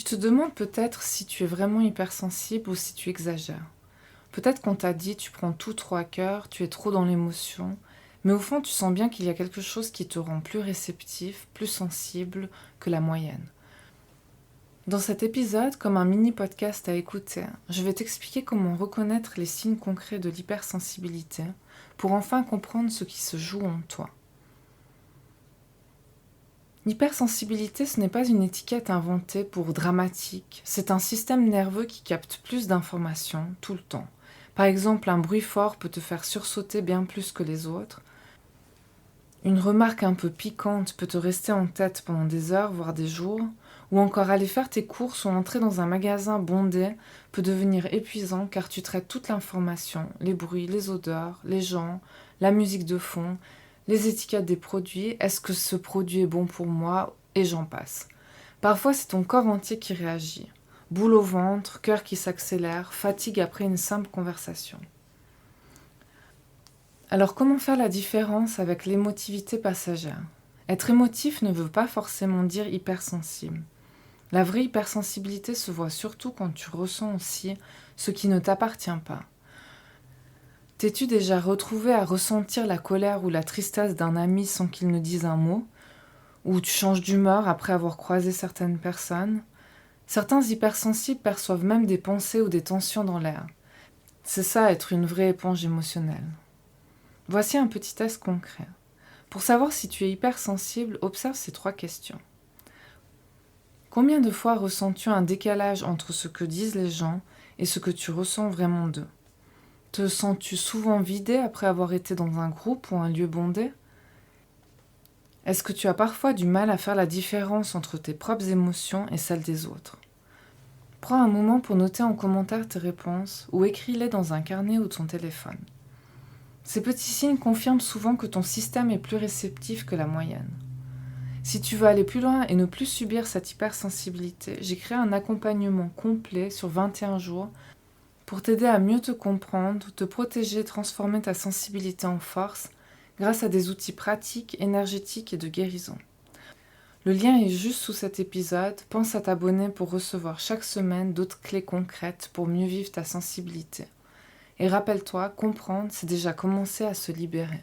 Tu te demandes peut-être si tu es vraiment hypersensible ou si tu exagères. Peut-être qu'on t'a dit tu prends tout trop à cœur, tu es trop dans l'émotion, mais au fond tu sens bien qu'il y a quelque chose qui te rend plus réceptif, plus sensible que la moyenne. Dans cet épisode, comme un mini-podcast à écouter, je vais t'expliquer comment reconnaître les signes concrets de l'hypersensibilité pour enfin comprendre ce qui se joue en toi. L'hypersensibilité, ce n'est pas une étiquette inventée pour dramatique, c'est un système nerveux qui capte plus d'informations tout le temps. Par exemple, un bruit fort peut te faire sursauter bien plus que les autres. Une remarque un peu piquante peut te rester en tête pendant des heures, voire des jours. Ou encore aller faire tes courses ou entrer dans un magasin bondé peut devenir épuisant car tu traites toute l'information, les bruits, les odeurs, les gens, la musique de fond, les étiquettes des produits, est-ce que ce produit est bon pour moi, et j'en passe. Parfois c'est ton corps entier qui réagit. Boule au ventre, cœur qui s'accélère, fatigue après une simple conversation. Alors comment faire la différence avec l'émotivité passagère ? Être émotif ne veut pas forcément dire hypersensible. La vraie hypersensibilité se voit surtout quand tu ressens aussi ce qui ne t'appartient pas. T'es-tu déjà retrouvé à ressentir la colère ou la tristesse d'un ami sans qu'il ne dise un mot ? Ou tu changes d'humeur après avoir croisé certaines personnes ? Certains hypersensibles perçoivent même des pensées ou des tensions dans l'air. C'est ça être une vraie éponge émotionnelle. Voici un petit test concret. Pour savoir si tu es hypersensible, observe ces 3 questions. Combien de fois ressens-tu un décalage entre ce que disent les gens et ce que tu ressens vraiment d'eux ? Te sens-tu souvent vidé après avoir été dans un groupe ou un lieu bondé ? Est-ce que tu as parfois du mal à faire la différence entre tes propres émotions et celles des autres ? Prends un moment pour noter en commentaire tes réponses ou écris-les dans un carnet ou ton téléphone. Ces petits signes confirment souvent que ton système est plus réceptif que la moyenne. Si tu veux aller plus loin et ne plus subir cette hypersensibilité, j'ai créé un accompagnement complet sur 21 jours pour t'aider à mieux te comprendre, te protéger, transformer ta sensibilité en force grâce à des outils pratiques, énergétiques et de guérison. Le lien est juste sous cet épisode. Pense à t'abonner pour recevoir chaque semaine d'autres clés concrètes pour mieux vivre ta sensibilité. Et rappelle-toi, comprendre, c'est déjà commencer à se libérer.